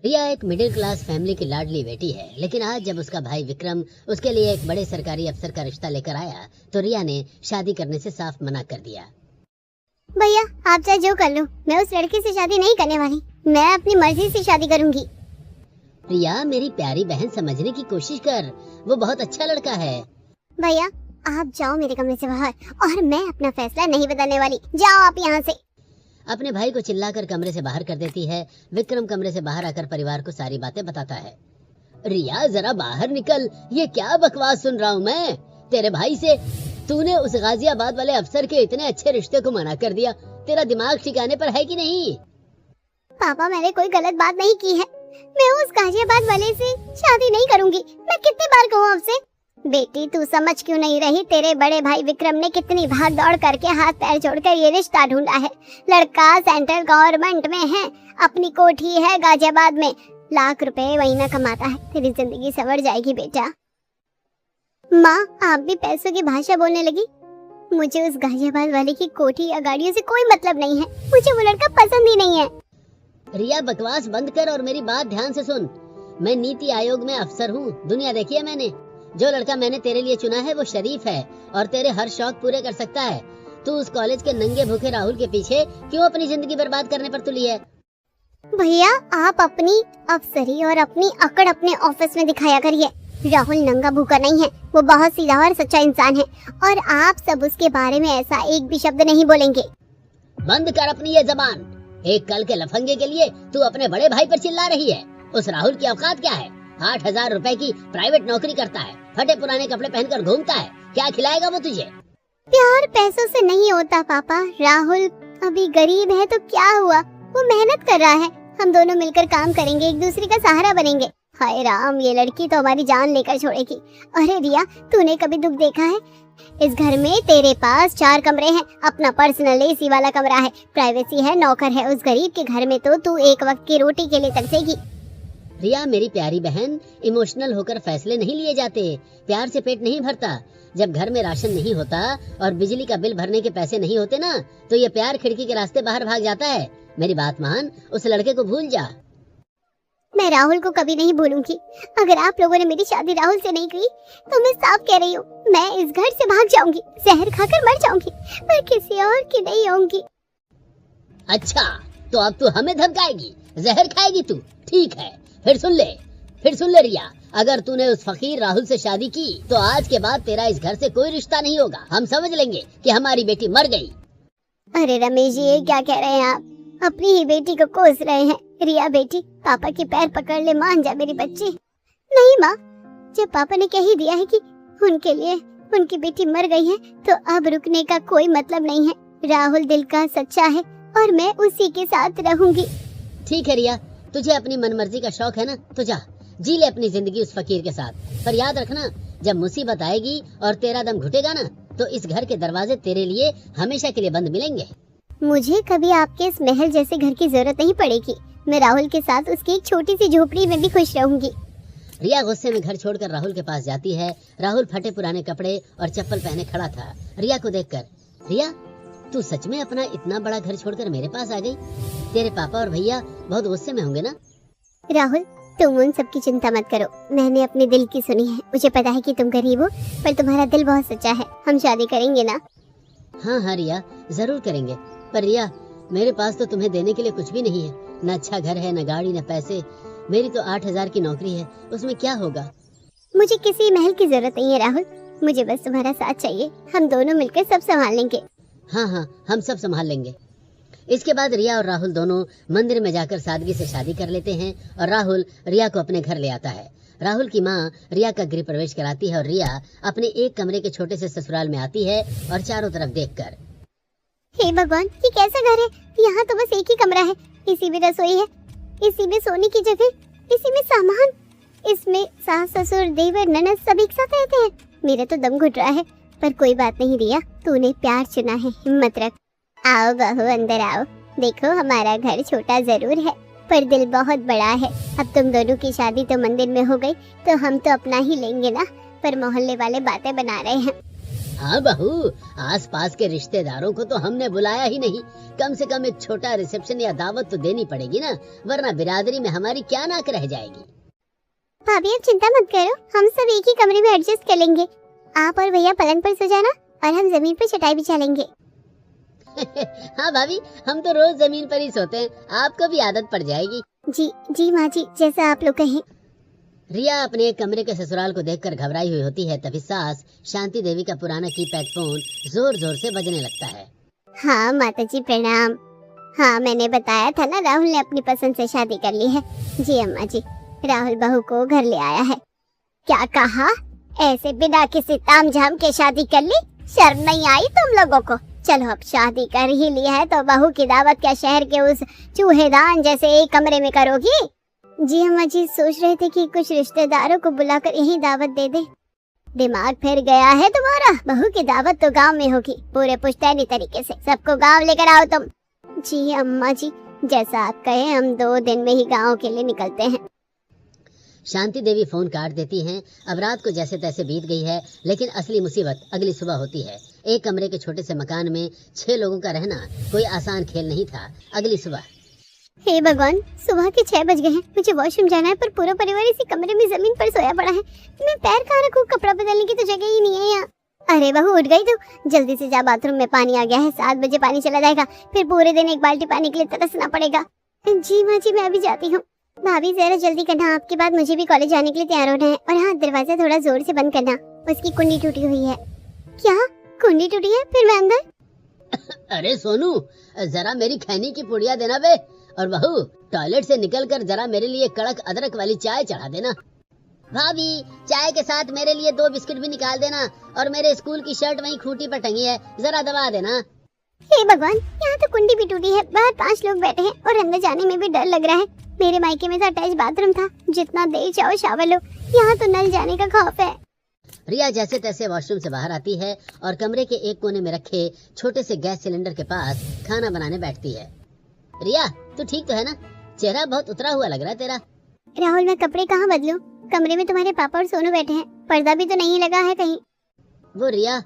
रिया एक middle class family की लाडली बेटी है, लेकिन आज जब उसका भाई विक्रम उसके लिए एक बड़े सरकारी अफसर का रिश्ता लेकर आया तो रिया ने शादी करने से साफ मना कर दिया। भैया आप चाहे जो कर लो, मैं उस लड़के से शादी नहीं करने वाली। मैं अपनी मर्जी से शादी करूंगी। रिया मेरी प्यारी बहन, समझने की कोशिश कर, वो बहुत अच्छा लड़का है। भैया आप जाओ मेरे कमरे से बाहर, और मैं अपना फैसला नहीं बदलने वाली। जाओ आप यहाँ से। अपने भाई को चिल्लाकर कमरे से बाहर कर देती है। विक्रम कमरे से बाहर आकर परिवार को सारी बातें बताता है। रिया जरा बाहर निकल, ये क्या बकवास सुन रहा हूँ मैं तेरे भाई से। तूने उस गाजियाबाद वाले अफसर के इतने अच्छे रिश्ते को मना कर दिया। तेरा दिमाग ठिकाने पर है कि नहीं? पापा मैंने कोई गलत बात नहीं की है। मैं उस गाजियाबाद वाले से शादी नहीं करूंगी। मैं कितनी बार कहूँ आपसे। बेटी तू समझ क्यों नहीं रही? तेरे बड़े भाई विक्रम ने कितनी भाग दौड़ करके हाथ पैर जोड़कर ये रिश्ता ढूंढा है। लड़का सेंट्रल गवर्नमेंट में है, अपनी कोठी है गाजियाबाद में, लाख रुपए महीना कमाता है। तेरी जिंदगी संवर जाएगी बेटा। माँ आप भी पैसों की भाषा बोलने लगी। मुझे उस गाजियाबाद वाले की कोठी या गाड़ियों से कोई मतलब नहीं है। मुझे वो लड़का पसंद ही नहीं है। रिया बकवास बंद कर और मेरी बात ध्यान से सुन। मैं नीति आयोग में अफसर हूँ, दुनिया देखी है मैंने। जो लड़का मैंने तेरे लिए चुना है वो शरीफ है और तेरे हर शौक पूरे कर सकता है। तू उस कॉलेज के नंगे भूखे राहुल के पीछे क्यों अपनी जिंदगी बर्बाद करने पर तुली है? भैया आप अपनी अफसरी और अपनी अकड़ अपने ऑफिस में दिखाया करिए। राहुल नंगा भूखा नहीं है, वो बहुत सीधा और सच्चा इंसान है, और आप सब उसके बारे में ऐसा एक भी शब्द नहीं बोलेंगे। बंद कर अपनी ये जबान। एक कल के लफंगे के लिए तू अपने बड़े भाई पर चिल्ला रही है। उस राहुल की औकात क्या है? 8,000 रुपए की प्राइवेट नौकरी करता है, फटे पुराने कपड़े पहनकर घूमता है। क्या खिलाएगा वो तुझे? प्यार पैसों से नहीं होता पापा। राहुल अभी गरीब है तो क्या हुआ, वो मेहनत कर रहा है। हम दोनों मिलकर काम करेंगे, एक दूसरे का सहारा बनेंगे। हाय राम, ये लड़की तो हमारी जान लेकर छोड़ेगी। अरे रिया तूने कभी दुख देखा है? इस घर में तेरे पास 4 कमरे हैं, अपना पर्सनल एसी वाला कमरा है, प्राइवेसी है, नौकर है। उस गरीब के घर में तो तू एक वक्त की रोटी के लिए तरसेगी। रिया मेरी प्यारी बहन, इमोशनल होकर फैसले नहीं लिए जाते। प्यार से पेट नहीं भरता। जब घर में राशन नहीं होता और बिजली का बिल भरने के पैसे नहीं होते ना, तो ये प्यार खिड़की के रास्ते बाहर भाग जाता है। मेरी बात मान, उस लड़के को भूल जा। मैं राहुल को कभी नहीं भूलूंगी। अगर आप लोगों ने मेरी शादी राहुल से नहीं की तो मैं साफ कह रही हूँ, मैं इस घर से भाग जाऊंगी, जहर खाकर मर जाऊंगी, पर किसी और की नहीं होंगी। अच्छा तो अब तू हमें धमकाएगी, जहर खाएगी तू? ठीक है, फिर सुन ले रिया, अगर तूने उस फकीर राहुल से शादी की तो आज के बाद तेरा इस घर से कोई रिश्ता नहीं होगा। हम समझ लेंगे कि हमारी बेटी मर गई। अरे रमेश जी ये क्या कह रहे हैं आप? अपनी ही बेटी को कोस रहे हैं। रिया बेटी पापा के पैर पकड़ ले, मान जा मेरी बच्ची। नहीं माँ, जब पापा ने कह ही दिया है कि उनके लिए उनकी बेटी मर गई है तो अब रुकने का कोई मतलब नहीं है। राहुल दिल का सच्चा है और मैं उसी के साथ रहूंगी। ठीक है रिया, तुझे अपनी मनमर्जी का शौक है ना, तो जा जी ले अपनी जिंदगी उस फकीर के साथ। पर याद रखना, जब मुसीबत आएगी और तेरा दम घुटेगा ना, तो इस घर के दरवाजे तेरे लिए हमेशा के लिए बंद मिलेंगे। मुझे कभी आपके इस महल जैसे घर की जरूरत नहीं पड़ेगी। मैं राहुल के साथ उसकी एक छोटी सी झोपड़ी में भी खुश रहूंगी। रिया गुस्से में घर छोड़कर राहुल के पास जाती है। राहुल फटे पुराने कपड़े और चप्पल पहने खड़ा था। रिया को देखकर, रिया तू सच में अपना इतना बड़ा घर छोड़कर मेरे पास आ गई? तेरे पापा और भैया बहुत गुस्से में होंगे ना? राहुल तुम उन सब की चिंता मत करो, मैंने अपने दिल की सुनी है। मुझे पता है कि तुम गरीब हो, पर तुम्हारा दिल बहुत सच्चा है। हम शादी करेंगे ना? हाँ रिया, जरूर करेंगे। पर रिया मेरे पास तो तुम्हें देने के लिए कुछ भी नहीं है। न अच्छा घर है, न गाड़ी, न पैसे। मेरी तो 8,000 की नौकरी है, उसमें क्या होगा? मुझे किसी महल की जरूरत नहीं है राहुल, मुझे बस तुम्हारा साथ चाहिए। हम दोनों मिलकर सब संभाल लेंगे। हाँ हम सब संभाल लेंगे। इसके बाद रिया और राहुल दोनों मंदिर में जाकर सादगी से शादी कर लेते हैं और राहुल रिया को अपने घर ले आता है। राहुल की माँ रिया का गृह प्रवेश कराती है और रिया अपने एक कमरे के छोटे से ससुराल में आती है और चारों तरफ देखकर, हे भगवान ये कैसा घर है? यहाँ तो बस एक ही कमरा है, इसी में रसोई है, इसी में सोने की जगह, इसी में सामान, इसमें सास ससुर देवर ननद सब एक साथ रहते हैं। मेरा तो दम घुट रहा है, पर कोई बात नहीं रिया, तूने प्यार चुना है, हिम्मत रख। आओ बहू अंदर आओ। देखो हमारा घर छोटा जरूर है पर दिल बहुत बड़ा है। अब तुम दोनों की शादी तो मंदिर में हो गई तो हम तो अपना ही लेंगे ना, पर मोहल्ले वाले बातें बना रहे हैं। हाँ बहू, आसपास के रिश्तेदारों को तो हमने बुलाया ही नहीं। कम से कम एक छोटा रिसेप्शन या दावत तो देनी पड़ेगी ना, वरना बिरादरी में हमारी क्या नाक रह जाएगी। भाभी आप चिंता मत करो, हम सब एक ही कमरे में एडजस्ट कर लेंगे। आप और भैया पलंग पर सो जाना और हम जमीन पर चटाई बिछा लेंगे। हाँ भाभी, हम तो रोज जमीन पर ही सोते हैं, आपको भी आदत पड़ जाएगी। जी जी माँ जी, जैसा आप लोग कहें। रिया अपने एक कमरे के ससुराल को देखकर घबराई हुई होती है, तभी सास शांति देवी का पुराना कीपैड फोन जोर जोर से बजने लगता है। हाँ माता जी प्रणाम। हाँ मैंने बताया था ना, राहुल ने अपनी पसंद से शादी कर ली है। जी अम्मा जी, राहुल बहू को घर ले आया है। क्या कहा? ऐसे बिना किसी तामझाम के शादी कर ली? शर्म नहीं आई तुम लोगों को? चलो अब शादी कर ही ली है तो बहू की दावत क्या शहर के उस चूहेदान जैसे एक कमरे में करोगी? जी अम्मा जी, सोच रहे थे कि कुछ रिश्तेदारों को बुलाकर यही दावत दे दे। दिमाग फिर गया है तुम्हारा? बहू की दावत तो गांव में होगी, पूरे पुश्तैनी तरीके से सबको गांव लेकर आओ तुम। जी अम्मा जी, जैसा आप कहें, हम 2 दिन में ही गांव के लिए निकलते हैं। शांति देवी फोन काट देती हैं। अब रात को जैसे तैसे बीत गई है, लेकिन असली मुसीबत अगली सुबह होती है। एक कमरे के छोटे से मकान में 6 लोगों का रहना कोई आसान खेल नहीं था। अगली सुबह, हे भगवान, सुबह के 6 बज गए हैं। मुझे वॉशरूम जाना है पर पूरा परिवार इसी कमरे में जमीन पर सोया पड़ा है। मैं पैर कहाँ रखूं? कपड़ा बदलने की तो जगह ही नहीं है यहाँ। अरे बहू उठ गई तू? जल्दी से जा, बाथरूम में पानी आ गया है। 7 बजे पानी चला जाएगा, फिर पूरे दिन एक बाल्टी पानी के लिए तरसना पड़ेगा। जी माँ जी, मैं अभी जाती हूँ। भाभी जरा जल्दी करना, आपके बाद मुझे भी कॉलेज जाने के लिए तैयार होना है। और हाँ, दरवाजा थोड़ा जोर से बंद करना, उसकी कुंडी टूटी हुई है। क्या कुंडी टूटी है? फिर मैं अंदर। अरे सोनू, जरा मेरी खैनी की पुड़िया देना बे। और बहू, टॉयलेट से निकलकर जरा मेरे लिए कड़क अदरक वाली चाय चढ़ा देना। भाभी, चाय के साथ मेरे लिए 2 बिस्किट भी निकाल देना। और मेरे स्कूल की शर्ट वहीं खूंटी पर टंगी है, जरा दबा देना। हे भगवान, यहाँ तो कुंडी भी टूटी है। बाहर 5 लोग बैठे हैं और अंदर जाने में भी डर लग रहा है। मेरे मायके में तो अटैच बाथरूम था, जितना देर चाहो शावर लो। यहाँ तो नल जाने का खौफ है। रिया जैसे तैसे वॉशरूम से बाहर आती है और कमरे के एक कोने में रखे छोटे से गैस सिलेंडर के पास खाना बनाने बैठती है। रिया, तू ठीक तो है ना? चेहरा बहुत उतरा हुआ लग रहा है तेरा। राहुल, मैं कपड़े कहाँ बदलूं? कमरे में तुम्हारे पापा और सोनू बैठे हैं, पर्दा भी तो नहीं लगा है कहीं। वो रिया,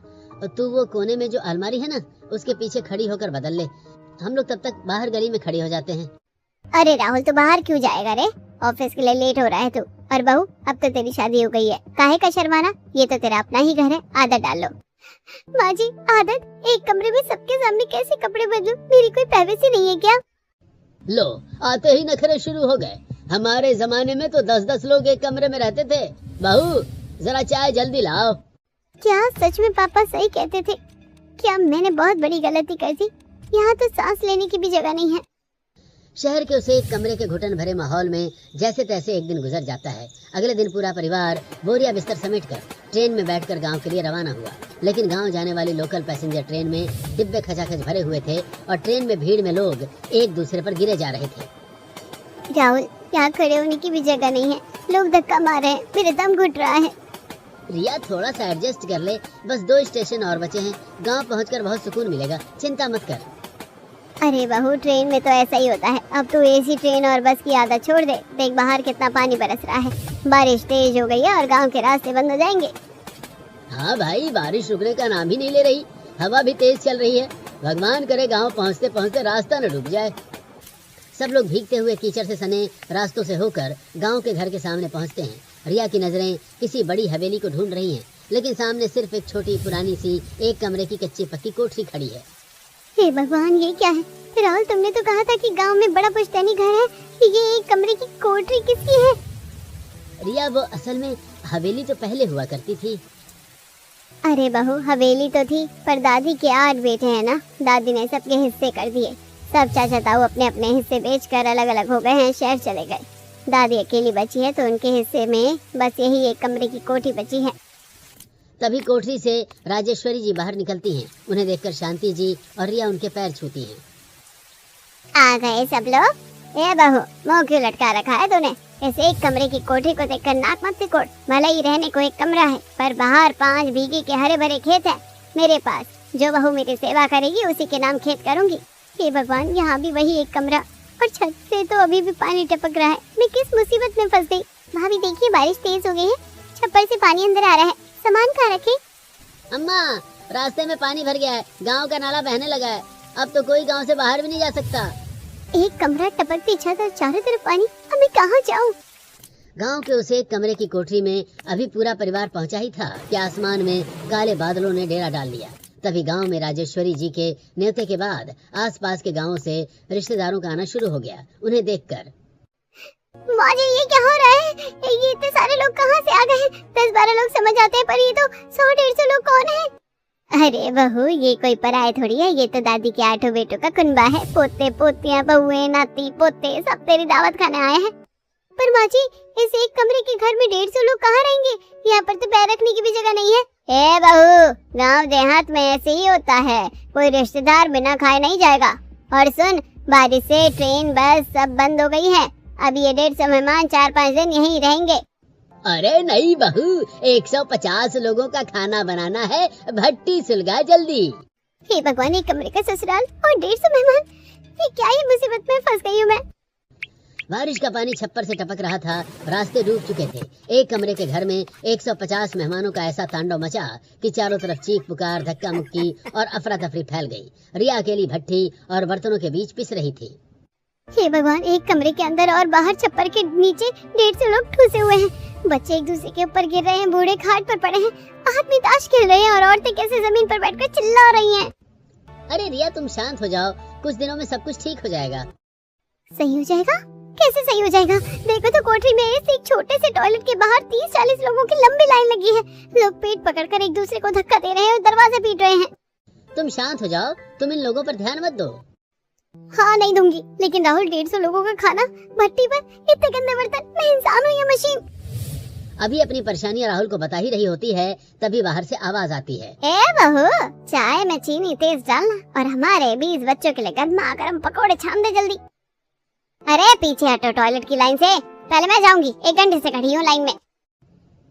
तू वो कोने में जो अलमारी है ना, उसके पीछे खड़ी होकर बदल ले। हम लोग तब तक बाहर गली में खड़ी हो जाते हैं। अरे राहुल, तू बाहर क्यों जाएगा रे? ऑफिस के लिए लेट हो रहा है तू। और बहू, अब तो तेरी शादी हो गई है, काहे का शर्माना? ये तो तेरा अपना ही घर है, आदत डाल लो। माँ जी, आदत? एक कमरे में सबके सामने कैसे कपड़े बदलूं? मेरी कोई प्राइवेसी नहीं है क्या? लो, आते ही नखरे शुरू हो गए। हमारे जमाने में तो 10-10 लोग एक कमरे में रहते थे। बहू, जरा चाय जल्दी लाओ। क्या सच में पापा सही कहते थे? क्या मैंने बहुत बड़ी गलती कर दी? यहाँ तो सांस लेने की भी जगह नहीं है। शहर के उसे एक कमरे के घुटन भरे माहौल में जैसे तैसे एक दिन गुजर जाता है। अगले दिन पूरा परिवार बोरिया बिस्तर समेटकर ट्रेन में बैठकर गांव के लिए रवाना हुआ। लेकिन गांव जाने वाली लोकल पैसेंजर ट्रेन में डिब्बे खचाखच भरे हुए थे और ट्रेन में भीड़ में लोग एक दूसरे पर गिरे जा रहे थे। राहुल, यहाँ खड़े होने की भी जगह नहीं है, लोग धक्का मार रहे हैं, मेरे दम घुट रहा है। रिया, थोड़ा सा एडजस्ट कर ले, बस 2 स्टेशन और बचे हैं। गांव पहुंचकर बहुत सुकून मिलेगा, चिंता मत कर। अरे बहू, ट्रेन में तो ऐसा ही होता है। अब तू एसी ट्रेन और बस की आदत छोड़ दे। देख बाहर कितना पानी बरस रहा है, बारिश तेज हो गई है और गांव के रास्ते बंद हो जाएंगे। हाँ भाई, बारिश रुकने का नाम ही नहीं ले रही, हवा भी तेज चल रही है। भगवान करे गांव पहुंचते पहुंचते रास्ता न डूब जाए। सब लोग भीगते हुए कीचड़ से सने रास्तों से होकर गांव के घर के सामने पहुंचते हैं। रिया की नजरें किसी बड़ी हवेली को ढूंढ रही हैं, लेकिन सामने सिर्फ एक छोटी पुरानी सी एक कमरे की कच्ची पक्की कोठरी खड़ी है। हे भगवान, ये क्या है? राहुल, तुमने तो कहा था कि गांव में बड़ा पुश्तैनी घर है, ये एक कमरे की कोठरी किसकी है? रिया, वो असल में हवेली तो पहले हुआ करती थी। अरे बहू, हवेली तो थी, पर दादी के 8 बेटे हैं ना, दादी ने सबके हिस्से कर दिए। सब चाचा ताऊ अपने अपने हिस्से बेचकर अलग अलग हो गए हैं, शहर चले गए। दादी अकेली बची है तो उनके हिस्से में बस यही एक कमरे की कोठी बची है। तभी कोठरी से राजेश्वरी जी बाहर निकलती हैं। उन्हें देखकर शांति जी और रिया उनके पैर छूती हैं। आ गए सब लोग। ए बहू, मुंह क्यों लटका रखा है तूने? इस एक कमरे की कोठरी को देखकर नाक मत सिकोड़। भले ही रहने को एक कमरा है, पर बाहर 5 बीघे के हरे भरे खेत है मेरे पास। जो बहू मेरी सेवा करेगी उसी के नाम खेत करूंगी। हे भगवान, यहाँ भी वही एक कमरा और छत से तो अभी भी पानी टपक रहा है। मैं किस मुसीबत में फंस गई? भाभी देखिए, बारिश तेज हो गई है, छप्पर से पानी अंदर आ रहा है। सामान कहाँ रखे? अम्मा, रास्ते में पानी भर गया है, गांव का नाला बहने लगा है, अब तो कोई गांव से बाहर भी नहीं जा सकता। एक कमरा, टपकती छत और चारों तरफ पानी, अब मैं कहाँ जाऊँ? गांव के उस एक कमरे की कोठरी में अभी पूरा परिवार पहुंचा ही था कि आसमान में काले बादलों ने डेरा डाल लिया। तभी गांव में राजेश्वरी जी के न्योते के बाद आसपास के गांवों से रिश्तेदारों का आना शुरू हो गया। उन्हें देखकर माँ जी, ये क्या हो रहा है? ये इतने सारे लोग कहाँ से आ गए हैं? 10-12 लोग समझ आते हैं, पर ये तो 100-150 लोग कौन है? अरे बहू, ये कोई पराये थोड़ी है, ये तो दादी के 8 बेटों का कुनबा है। पोते पोतियाँ, बहुएं, नाती पोते सब तेरी दावत खाने आए हैं। पर माँ जी, इस एक कमरे के घर में 150 लोग कहाँ रहेंगे? यहाँ पर तो पैर रखने की भी जगह नहीं है। ए बहू, गांव देहात में ऐसे ही होता है, कोई रिश्तेदार बिना खाए नहीं जाएगा। और सुन, बारिश से ट्रेन बस सब बंद हो गई है, अब ये 150 मेहमान 4-5 दिन यहीं रहेंगे। अरे नहीं बहू, 150 लोगों का खाना बनाना है, भट्टी सुलगा जल्दी। हे भगवान, एक कमरे का ससुराल और 150 मेहमान, ये क्या ही मुसीबत में फंस गई हूँ मैं। बारिश का पानी छप्पर से टपक रहा था, रास्ते डूब चुके थे। एक कमरे के घर में 150 मेहमानों का ऐसा तांडव मचा कि चारों तरफ चीख पुकार, धक्का मुक्की और अफरा तफरी फैल गई। रिया अकेली भट्टी और बर्तनों के बीच पिस रही थी। हे भगवान, एक कमरे के अंदर और बाहर छप्पर के नीचे 150 लोग ठूसे हुए हैं। बच्चे एक दूसरे के ऊपर गिर रहे हैं, बूढ़े खाट पर पड़े हैं, आदमी ताश खेल रहे हैं और औरतें कैसे जमीन पर बैठकर चिल्ला रही हैं। अरे रिया, तुम शांत हो जाओ, कुछ दिनों में सब कुछ ठीक हो जाएगा। सही हो जाएगा? कैसे सही हो जाएगा? देखो तो कोठरी में इस एक छोटे से टॉयलेट के बाहर 30-40 लोगों की लंबी लाइन लगी है। लोग पेट पकड़कर एक दूसरे को धक्का दे रहे हैं और दरवाजे पीट रहे हैं। तुम शांत हो जाओ, तुम इन लोगों पर ध्यान मत दो। हाँ, नहीं दूंगी, लेकिन राहुल 150 लोगों का खाना भट्टी पर, इतने गंदे बर्तन, मैं इंसान हूँ या मशीन? अभी अपनी परेशानी राहुल को बता ही रही होती है, तभी बाहर से आवाज आती है। ए बहू, चाय में चीनी तेज डालना और हमारे 20 बच्चों के लिए गर्मा गर्म पकौड़े छान दे जल्दी। अरे पीछे हटो टॉयलेट की लाइन से, पहले मैं जाऊंगी, 1 घंटे से खड़ी हूँ लाइन में।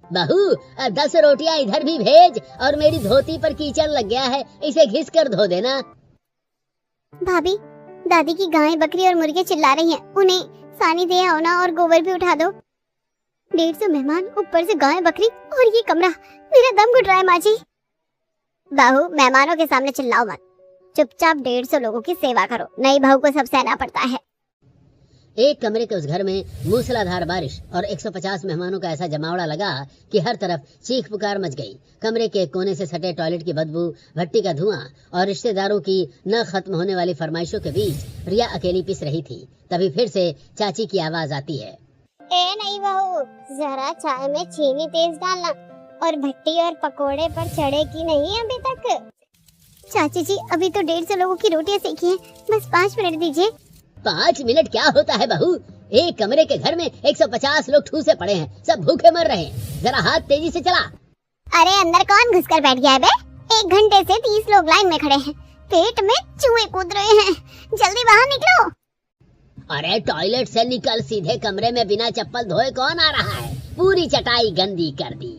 बहू, 10 रोटियां इधर भी भेज, और मेरी धोती पर कीचड़ लग गया है, इसे घिस कर धो देना। भाभी, दादी की गाय, बकरी और मुर्गे चिल्ला रही हैं, उन्हें सानी दे आओ ना और गोबर भी उठा दो। 150 मेहमान, ऊपर से गाय, बकरी और ये कमरा, मेरा दम घुट रहा है। माँ जी, बहू, मेहमानों के सामने चिल्लाओ मत, चुपचाप 150 लोगों की सेवा करो, नई बहू को सब सहना पड़ता है। एक कमरे के उस घर में मूसलाधार बारिश और 150 मेहमानों का ऐसा जमावड़ा लगा कि हर तरफ चीख पुकार मच गई। कमरे के कोने से सटे टॉयलेट की बदबू, भट्टी का धुआं और रिश्तेदारों की न खत्म होने वाली फरमाइशों के बीच रिया अकेली पिस रही थी। तभी फिर से चाची की आवाज आती है। ए नई बहू, जरा चाय में चीनी तेज डालना, और भट्टी और पकोड़े पर चढ़े की नहीं अभी तक? चाची जी, अभी तो 150 लोगों की रोटियां सेकी हैं, बस 5 मिनट दीजिए। 5 मिनट क्या होता है बहू, एक कमरे के घर में 150 लोग ठूसे पड़े हैं, सब भूखे मर रहे हैं, जरा हाथ तेजी से चला। अरे अंदर कौन घुसकर बैठ गया है बे? 1 घंटे से 30 लोग लाइन में खड़े हैं, पेट में चूहे कूद रहे हैं, जल्दी बाहर निकलो। अरे टॉयलेट से निकल, सीधे कमरे में बिना चप्पल धोए कौन आ रहा है? पूरी चटाई गंदी कर दी।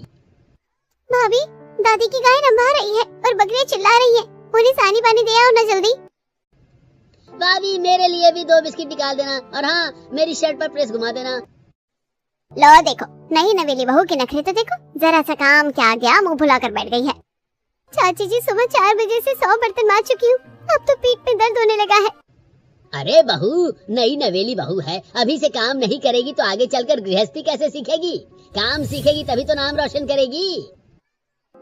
भाभी, दादी की गाय रंभा रही है और बकरियां चिल्ला रही हैं, उन्हें सानी पानी दे आओ ना जल्दी। भाभी, मेरे लिए भी 2 बिस्किट निकाल देना, और हाँ, मेरी शर्ट पर प्रेस घुमा देना। लो देखो, नई नवेली बहू के नखरे तो देखो, जरा सा काम क्या गया, मुंह फुलाकर बैठ गई है। चाची जी, सुबह 4 बजे से 100 बर्तन मार चुकी हूँ, अब तो पीठ में दर्द होने लगा है। अरे बहू, नई नवेली बहू है, अभी से काम नहीं करेगी तो आगे चलकर गृहस्थी कैसे सीखेगी? काम सीखेगी तभी तो नाम रोशन करेगी।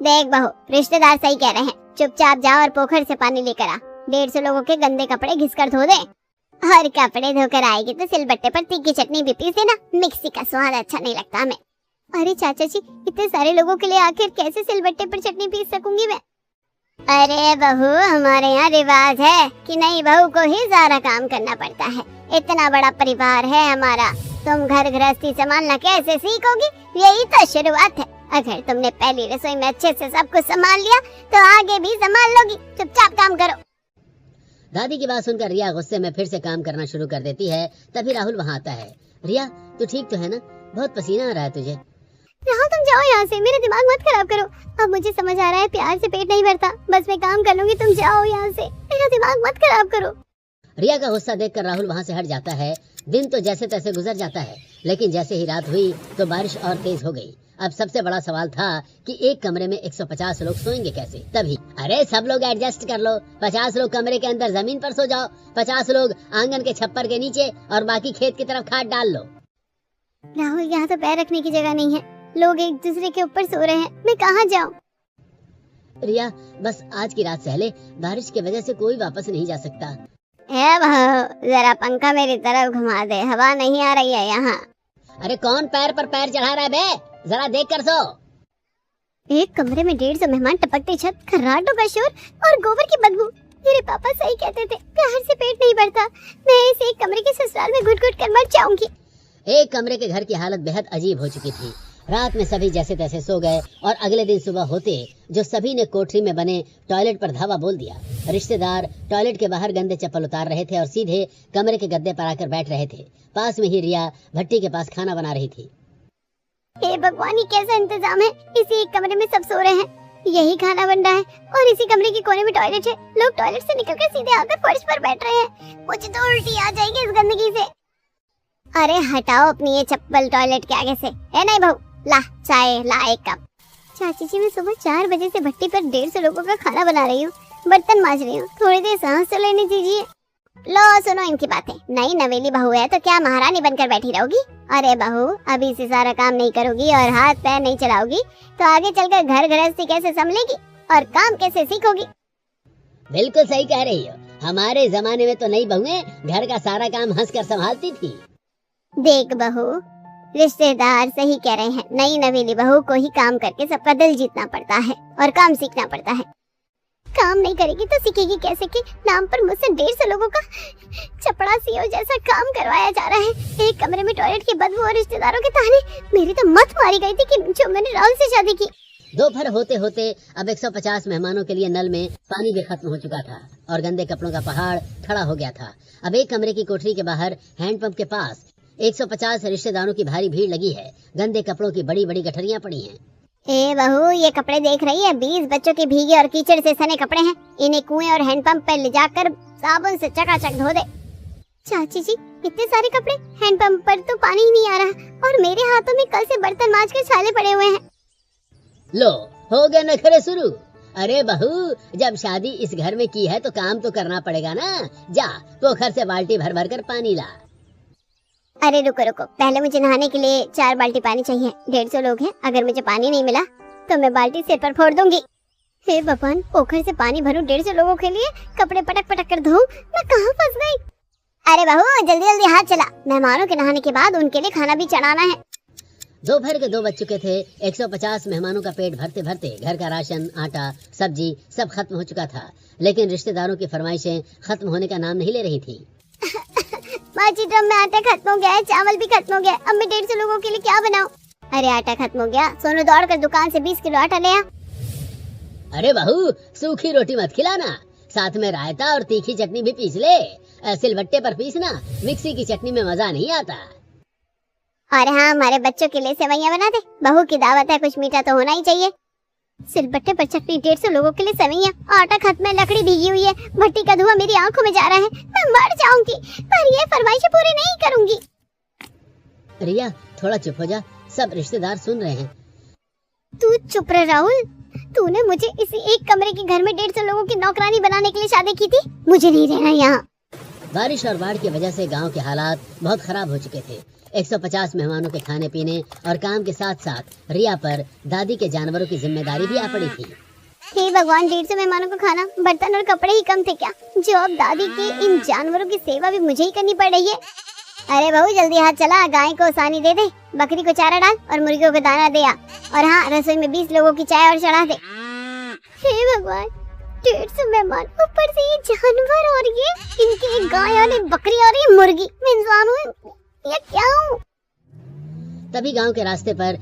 देख बहू, रिश्तेदार सही कह रहे हैं, चुपचाप जाओ और पोखर से पानी लेकर आ, 150 लोगों के गंदे कपड़े घिसकर धो दे, और कपड़े धोकर आएगी तो सिलबट्टे पर तीखी चटनी भी पीस देना, मिक्सी का स्वाद अच्छा नहीं लगता हमें। अरे चाचा जी, इतने सारे लोगों के लिए आखिर कैसे सिलबट्टे पर चटनी पीस सकूंगी मैं? अरे बहू, हमारे यहाँ रिवाज है कि नई बहू को ही सारा काम करना पड़ता है, इतना बड़ा परिवार है हमारा, तुम घर गृहस्थी संभालना कैसे सीखोगी? यही तो शुरुआत है, अगर तुमने पहली रसोई में अच्छे से सब कुछ संभाल लिया तो आगे भी संभाल लोगी, चुपचाप काम करो। दादी की बात सुनकर रिया गुस्से में फिर से काम करना शुरू कर देती है। तभी राहुल वहाँ आता है। रिया, तू ठीक तो है ना? बहुत पसीना आ रहा है तुझे। राहुल, तुम जाओ यहाँ से, मेरा दिमाग मत खराब करो, अब मुझे समझ आ रहा है प्यार से पेट नहीं भरता, बस मैं काम कर लूंगी, तुम जाओ यहाँ से, मेरा दिमाग मत खराब करो। रिया का गुस्सा देखकर राहुल वहाँ से हट जाता है। दिन तो जैसे तैसे गुजर जाता है, लेकिन जैसे ही रात हुई तो बारिश और तेज हो गई। अब सबसे बड़ा सवाल था कि एक कमरे में 150 लोग सोएंगे कैसे? तभी अरे सब लोग एडजस्ट कर लो, 50 लोग कमरे के अंदर जमीन पर सो जाओ, 50 लोग आंगन के छप्पर के नीचे और बाकी खेत की तरफ खाट डाल लो। राहुल, यहाँ तो पैर रखने की जगह नहीं है, लोग एक दूसरे के ऊपर सो रहे हैं, मैं कहाँ जाऊँ? रिया, बस आज की रात सहले, बारिश की वजह से कोई वापस नहीं जा सकता। ए बहू, जरा पंखा मेरी तरफ घुमा दे, हवा नहीं आ रही है यहाँ। अरे कौन पैर पर पैर चढ़ा रहा है बे, जरा देख कर सो। एक कमरे में 150 मेहमान, टपकती छत, खर्राटों का शोर और गोबर की बदबू। मेरे पापा सही कहते थे, प्यार से पेट नहीं भरता। मैं इस एक कमरे के ससुराल में घुट घुट कर मर जाऊंगी। एक कमरे के घर की हालत बेहद अजीब हो चुकी थी। रात में सभी जैसे तैसे सो गए और अगले दिन सुबह होते जो सभी ने कोठरी में बने टॉयलेट पर धावा बोल दिया। रिश्तेदार टॉयलेट के बाहर गंदे चप्पल उतार रहे थे और सीधे कमरे के गद्दे पर आकर बैठ रहे थे। पास में ही रिया भट्टी के पास खाना बना रही थी। हे भगवान, ये कैसा इंतजाम है? इसी एक कमरे में सब सो रहे हैं, यही खाना बन रहा है और इसी कमरे के कोने में टॉयलेट है। लोग टॉयलेट से निकलकर सीधे आकर फर्श पर बैठ रहे हैं। मुझे तो उल्टी आ जाएगी इस गंदगी से। अरे हटाओ अपनी ये चप्पल टॉयलेट के आगे से। ए नहीं बहू, ला चाय, ला एक कप। चाची जी, मैं सुबह 4 बजे से भट्टी पर 150 लोगों का खाना बना रही हूँ, बर्तन मांज रही हूँ, थोड़ी देर सांस तो लेने दीजिए। लो सुनो इनकी बातें। नई नवेली बहू है तो क्या महारानी बनकर बैठी रहोगी? अरे बहू, अभी से सारा काम नहीं करोगी और हाथ पैर नहीं चलाओगी तो आगे चलकर घर गृहस्थी कैसे संभलेगी और काम कैसे सीखोगी? बिल्कुल सही कह रही हो। हमारे जमाने में तो नई बहुएं घर का सारा काम हंसकर संभालती थी। देख बहू, रिश्तेदार सही कह रहे हैं, नई नवेली बहू को ही काम करके सबका दिल जीतना पड़ता है और काम सीखना पड़ता है। काम नहीं करेगी तो सीखेगी कैसे कि नाम पर मुझसे 150 लोगों का चपड़ासियों जैसा काम करवाया जा रहा है। एक कमरे में टॉयलेट की बदबू और रिश्तेदारों के ताने, मेरी तो मत मारी गई थी कि जो मैंने राहुल से शादी की। दोपहर होते होते अब 150 मेहमानों के लिए नल में पानी भी खत्म हो चुका था और गंदे कपड़ों का पहाड़ खड़ा हो गया था। अब एक कमरे की कोठरी के बाहर हैंडपंप के पास 150 रिश्तेदारों की भारी भीड़ लगी है। गंदे कपड़ों की बड़ी बड़ी गठरियां पड़ी हैं। ए बहू, ये कपड़े देख रही है? 20 बच्चों के भीगे और कीचड़ से सने कपड़े हैं। इन्हें कुएं और हैंडपंप पर ले जाकर साबुन से चकाचक धो दे। चाची जी, इतने सारे कपड़े, हैंडपंप पर तो पानी ही नहीं आ रहा और मेरे हाथों में कल से बर्तन मांज कर छाले पड़े हुए हैं। लो, हो गए नखरे शुरू। अरे बहू, जब शादी इस घर में की है तो काम तो करना पड़ेगा ना। जा पोखर से बाल्टी भर भर कर पानी ला। अरे रुको रुको, पहले मुझे नहाने के लिए 4 बाल्टी पानी चाहिए। 150 लोग हैं, अगर मुझे पानी नहीं मिला तो मैं बाल्टी सिर पर फोड़ दूंगी। हे भगवान, पोखर से पानी भरूं 150 लोगों के लिए, कपड़े पटक पटक कर धोऊं, मैं कहाँ फंस गई? अरे बहू, जल्दी जल्दी हाथ चला, मेहमानों के नहाने के बाद उनके लिए खाना भी चढ़ाना है। दोपहर के 2 बज चुके थे। 150 मेहमानों का पेट भरते भरते घर का राशन, आटा, सब्जी सब खत्म हो चुका था, लेकिन रिश्तेदारों की फरमाइशें खत्म होने का नाम नहीं ले रही थी। माची, ड्रम में आटा खत्म हो गया है, चावल भी खत्म हो गया, अब मैं 150 लोगों के लिए क्या बनाऊं? अरे आटा खत्म हो गया, सोनू दौड़ कर दुकान से 20 किलो आटा ले आ। अरे बहू, सूखी रोटी मत खिलाना, साथ में रायता और तीखी चटनी भी पीस ले। सिलबट्टे पर पीसना, मिक्सी की चटनी में मजा नहीं आता। और हाँ, हमारे बच्चों के लिए सेवैयां बना दे, बहू की दावत है, कुछ मीठा तो होना ही चाहिए। सिलबट्टे पर चटनी, 150 लोगों के लिए सेवैयां, आटा खत्म है, लकड़ी भीगी हुई है, भट्टी का धुआं मेरी आंखों में जा रहा है, मैं मर जाऊंगी, पर ये फरमाइशें पूरी नहीं करूंगी। रिया, थोड़ा चुप हो जा, सब रिश्तेदार सुन रहे हैं। तू चुप रह राहुल, तूने मुझे इसी एक कमरे के घर में 150 लोगों की नौकरानी बनाने के लिए शादी की थी, मुझे नहीं रहना यहाँ। बारिश और बाढ़ की वजह से गांव के हालात बहुत खराब हो चुके थे। 150 मेहमानों के खाने पीने और काम के साथ साथ रिया पर दादी के जानवरों की जिम्मेदारी भी आ पड़ी थी। हे भगवान, 150 मेहमानों को खाना, बर्तन और कपड़े ही कम थे क्या, जो अब दादी के इन जानवरों की सेवा भी मुझे ही करनी पड़ रही है। अरे बहू, जल्दी हाथ चला, गाय को सानी दे दे, बकरी को चारा डाल और मुर्गियों को दाना दे आ, और हाँ, रसोई में 20 लोगों की चाय और चढ़ा दे। हे भगवान, 150 मेहमान, ऊपर से ये जानवर और ये इनकी एक गाय और एक बकरी और ये मुर्गी, मैं इंसान हूँ या क्या हूँ? तभी गांव के रास्ते पर